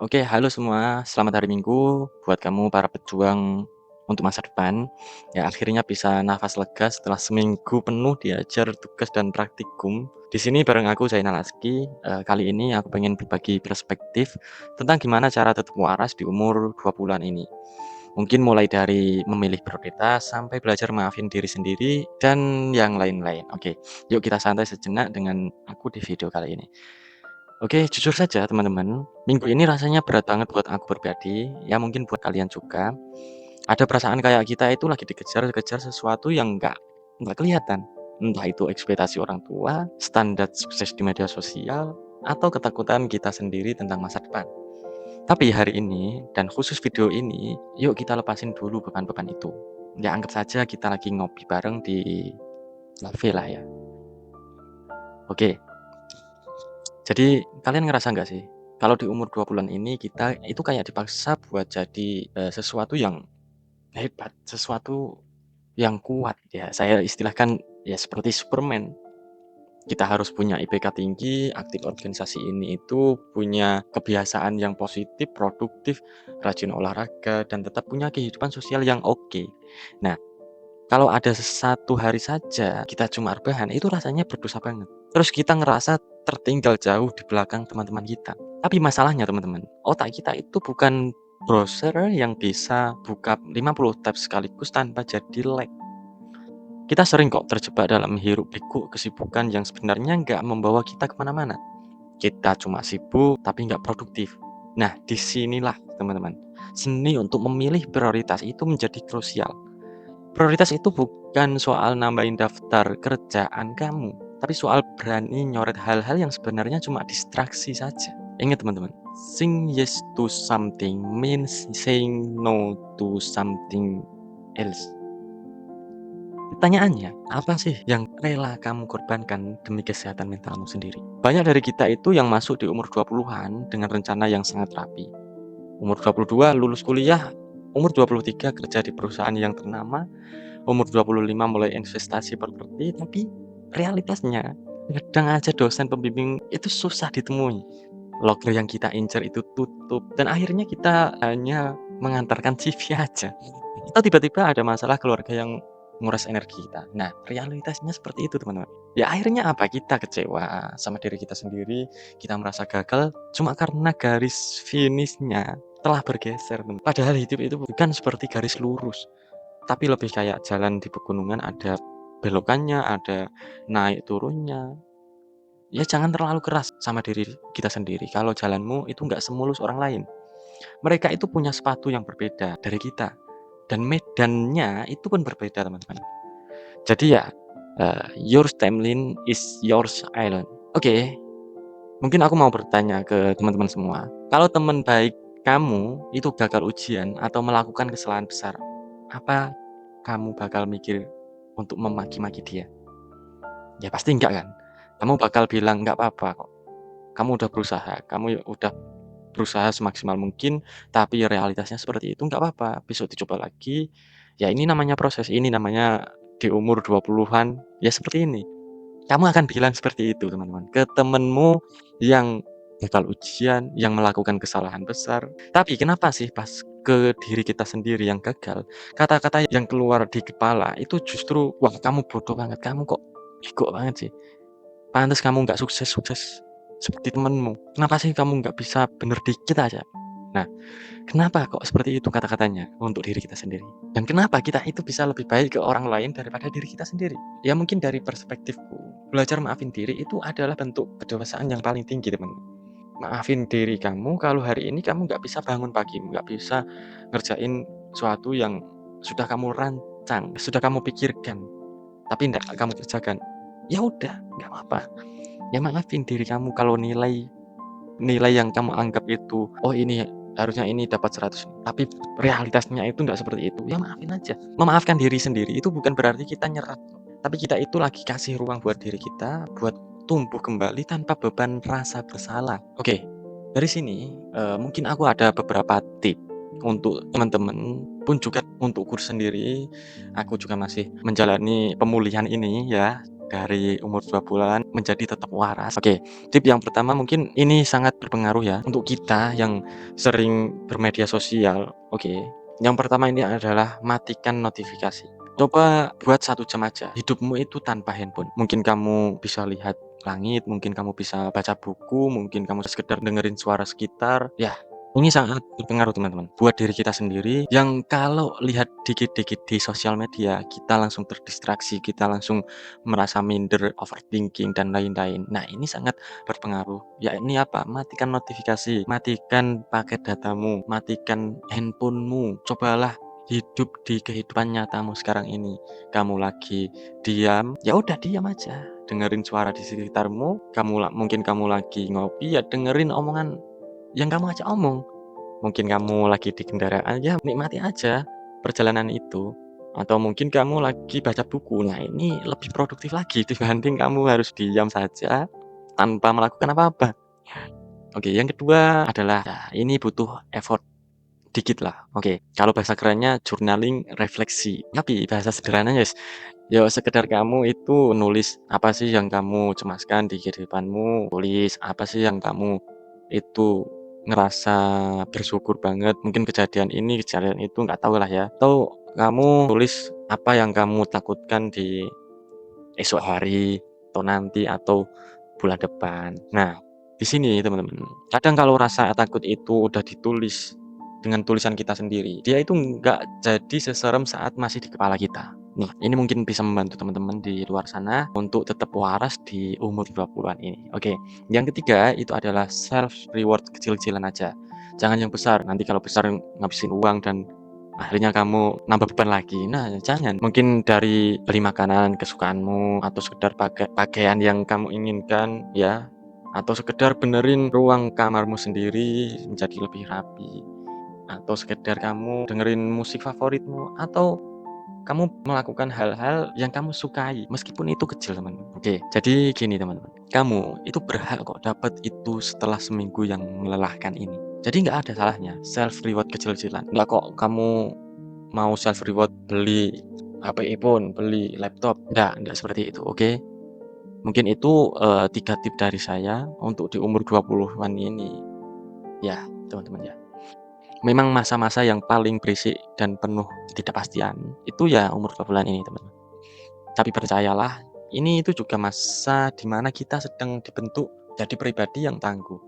Oke, halo semua. Selamat hari Minggu buat kamu para pejuang untuk masa depan. Ya, akhirnya bisa nafas lega setelah seminggu penuh diajar tugas dan praktikum. Di sini bareng aku Zainal Aski. Kali ini aku pengen berbagi perspektif tentang gimana cara tetap waras di umur 20-an ini. Mungkin mulai dari memilih prioritas sampai belajar maafin diri sendiri dan yang lain-lain. Oke, yuk kita santai sejenak dengan aku di video kali ini. Oke, jujur saja teman-teman, minggu ini rasanya berat banget buat aku pribadi, ya mungkin buat kalian juga. Ada perasaan kayak kita itu lagi dikejar-kejar sesuatu yang nggak kelihatan. Entah itu ekspektasi orang tua, standar sukses di media sosial, atau ketakutan kita sendiri tentang masa depan. Tapi hari ini, dan khusus video ini, yuk kita lepasin dulu beban-beban itu. Ya anggap saja kita lagi ngopi bareng di cafe lah ya. Oke, jadi kalian ngerasa nggak sih, kalau di umur 20-an ini kita itu kayak dipaksa buat jadi, sesuatu yang hebat, sesuatu yang kuat ya, saya istilahkan ya seperti Superman. Kita harus punya IPK tinggi, aktif organisasi ini itu, punya kebiasaan yang positif, produktif, rajin olahraga, dan tetap punya kehidupan sosial yang oke. Nah, kalau ada satu hari saja kita cuma rebahan, itu rasanya berdosa banget. Terus kita ngerasa tertinggal jauh di belakang teman-teman kita. Tapi masalahnya teman-teman, otak kita itu bukan browser yang bisa buka 50 tab sekaligus tanpa jadi lag. Kita sering kok terjebak dalam hiruk pikuk kesibukan yang sebenarnya nggak membawa kita kemana-mana. Kita cuma sibuk tapi nggak produktif. Nah, disinilah teman-teman, seni untuk memilih prioritas itu menjadi krusial. Prioritas itu bukan soal nambahin daftar kerjaan kamu, tapi soal berani nyoret hal-hal yang sebenarnya cuma distraksi saja. Ingat teman-teman, saying yes to something means saying no to something else. Pertanyaannya, apa sih yang rela kamu korbankan demi kesehatan mentalmu sendiri? Banyak dari kita itu yang masuk di umur 20-an dengan rencana yang sangat rapi. Umur 22 lulus kuliah, umur 23 kerja di perusahaan yang ternama, umur 25 mulai investasi properti, tapi realitasnya kadang aja dosen pembimbing itu susah ditemui. Loker yang kita incer itu tutup dan akhirnya kita hanya mengantarkan CV aja. Atau tiba-tiba ada masalah keluarga yang nguras energi kita. Nah, realitasnya seperti itu, teman-teman. Ya akhirnya apa? Kita kecewa sama diri kita sendiri, kita merasa gagal cuma karena garis finishnya telah bergeser, teman. Padahal hidup itu bukan seperti garis lurus. Tapi lebih kayak jalan di pegunungan, ada belokannya, ada naik turunnya. Ya jangan terlalu keras sama diri kita sendiri kalau jalanmu itu nggak semulus orang lain. Mereka itu punya sepatu yang berbeda dari kita dan medannya itu pun berbeda, teman-teman. Jadi ya, your timeline is yours island. Oke, mungkin aku mau bertanya ke teman-teman semua, kalau teman baik kamu itu gagal ujian atau melakukan kesalahan besar, apa kamu bakal mikir untuk memaki-maki dia? Ya pasti enggak kan? Kamu bakal bilang, "Nggak apa-apa kok, kamu udah berusaha, kamu udah berusaha semaksimal mungkin, tapi realitasnya seperti itu, nggak apa-apa, besok dicoba lagi." Ya ini namanya proses, ini namanya di umur 20-an, ya seperti ini. Kamu akan bilang seperti itu teman-teman, ke temenmu yang gagal ujian, yang melakukan kesalahan besar. Tapi kenapa sih pas ke diri kita sendiri yang gagal, kata-kata yang keluar di kepala itu justru, "Wah kamu bodoh banget, kamu kok bego banget sih. Pantes kamu nggak sukses-sukses seperti temenmu. Kenapa sih kamu nggak bisa bener dikit aja?" Nah, kenapa kok seperti itu kata-katanya untuk diri kita sendiri? Dan kenapa kita itu bisa lebih baik ke orang lain daripada diri kita sendiri? Ya mungkin dari perspektifku, belajar maafin diri itu adalah bentuk kedewasaan yang paling tinggi, teman. Maafin diri kamu kalau hari ini kamu nggak bisa bangun pagi, nggak bisa ngerjain sesuatu yang sudah kamu rancang, sudah kamu pikirkan, tapi nggak kamu kerjakan. Ya udah, nggak apa-apa. Ya maafin diri kamu kalau nilai nilai yang kamu anggap itu, "Oh ini harusnya ini dapat 100, tapi realitasnya itu nggak seperti itu." Ya maafin aja. Memaafkan diri sendiri itu bukan berarti kita nyerah, tapi kita itu lagi kasih ruang buat diri kita, buat tumbuh kembali tanpa beban rasa bersalah. Oke, dari sini, mungkin aku ada beberapa tip untuk teman-teman, pun juga untukku sendiri, aku juga masih menjalani pemulihan ini ya. dari umur 2 bulan menjadi tetap waras. Oke, tip yang pertama mungkin ini sangat berpengaruh ya untuk kita yang sering bermedia sosial. Oke, yang pertama ini adalah matikan notifikasi. Coba buat 1 jam aja hidupmu itu tanpa handphone. Mungkin kamu bisa lihat langit, mungkin kamu bisa baca buku, mungkin kamu sekedar dengerin suara sekitar. Ya, ini sangat berpengaruh teman-teman, buat diri kita sendiri yang kalau lihat dikit-dikit di sosial media, kita langsung terdistraksi, kita langsung merasa minder, overthinking, dan lain-lain. Nah, ini sangat berpengaruh. Ya ini apa? Matikan notifikasi, matikan paket datamu, matikan handphonemu. Cobalah hidup di kehidupan nyatamu sekarang ini. Kamu lagi diam, ya udah diam aja. Dengerin suara di sekitarmu, mungkin kamu lagi ngopi, ya dengerin omongan yang kamu ajak omong. Mungkin kamu lagi di kendaraan, ya nikmati aja perjalanan itu. Atau mungkin kamu lagi baca buku. Nah, ini lebih produktif lagi dibanding kamu harus diam saja tanpa melakukan apa-apa. Oke, yang kedua adalah ya ini butuh effort dikit lah. Oke, kalau bahasa kerennya journaling refleksi. Tapi bahasa sederhananya ya sekedar kamu itu nulis apa sih yang kamu cemaskan di kehidupanmu, tulis apa sih yang kamu itu ngerasa bersyukur banget, mungkin kejadian ini, kejadian itu, nggak tahu lah ya. Atau kamu tulis apa yang kamu takutkan di esok hari, atau nanti, atau bulan depan. Nah, di sini teman-teman, kadang kalau rasa takut itu udah ditulis dengan tulisan kita sendiri, dia itu nggak jadi seserem saat masih di kepala kita. Nah, ini mungkin bisa membantu teman-teman di luar sana untuk tetap waras di umur 20-an ini. Oke, yang ketiga itu adalah self reward kecil-kecilan aja. Jangan yang besar, nanti kalau besar ngabisin uang dan akhirnya kamu nambah beban lagi. Nah, jangan. Mungkin dari beli makanan kesukaanmu atau sekedar pakaian yang kamu inginkan ya, atau sekedar benerin ruang kamarmu sendiri menjadi lebih rapi, atau sekedar kamu dengerin musik favoritmu, atau kamu melakukan hal-hal yang kamu sukai meskipun itu kecil, teman-teman. Oke, jadi gini teman-teman, kamu itu berhak kok dapat itu setelah seminggu yang melelahkan ini. Jadi nggak ada salahnya self reward kecil-kecilan. Nggak kok kamu mau self reward beli HP iPhone, beli laptop, nggak seperti itu, oke? Mungkin itu 3 tip dari saya untuk di umur 20-an ini. Ya, teman-teman ya. Memang masa-masa yang paling berisik dan penuh ketidakpastian itu ya umur 20-an ini, teman-teman. Tapi percayalah, ini itu juga masa di mana kita sedang dibentuk jadi pribadi yang tangguh.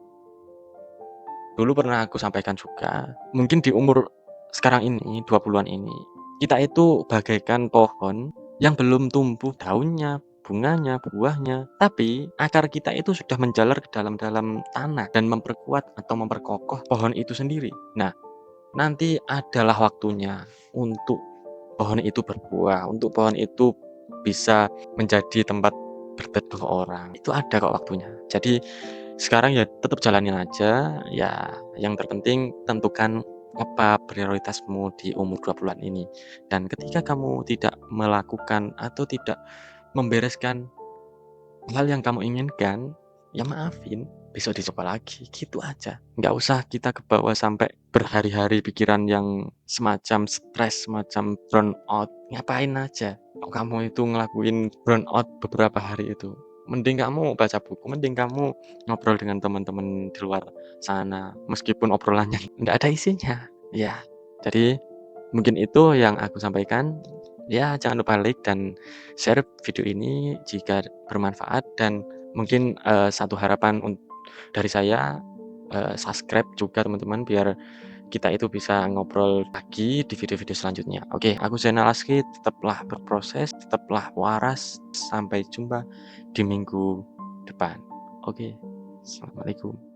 Dulu pernah aku sampaikan juga, mungkin di umur sekarang ini, 20-an ini, kita itu bagaikan pohon yang belum tumbuh daunnya, bunganya, buahnya, tapi akar kita itu sudah menjalar ke dalam-dalam tanah dan memperkuat atau memperkokoh pohon itu sendiri. Nah, nanti adalah waktunya untuk pohon itu berbuah, untuk pohon itu bisa menjadi tempat berteduh orang. Itu ada kok waktunya. Jadi sekarang ya tetap jalanin aja, ya yang terpenting tentukan apa prioritasmu di umur 20-an ini. Dan ketika kamu tidak melakukan atau tidak membereskan hal yang kamu inginkan, ya maafin, besok dicoba lagi, gitu aja. Nggak usah kita kebawa sampai berhari-hari pikiran yang semacam stres, semacam burnout. Ngapain aja kok kamu itu ngelakuin burnout beberapa hari itu. Mending kamu baca buku, mending kamu ngobrol dengan teman-teman di luar sana, meskipun obrolannya nggak ada isinya. Ya, jadi mungkin itu yang aku sampaikan. Ya, jangan lupa like dan share video ini jika bermanfaat, dan mungkin satu harapan dari saya, subscribe juga teman-teman biar kita itu bisa ngobrol lagi di video-video selanjutnya. Oke, aku Zainal Aski, tetaplah berproses, tetaplah waras. Sampai jumpa di minggu depan. Oke, assalamualaikum.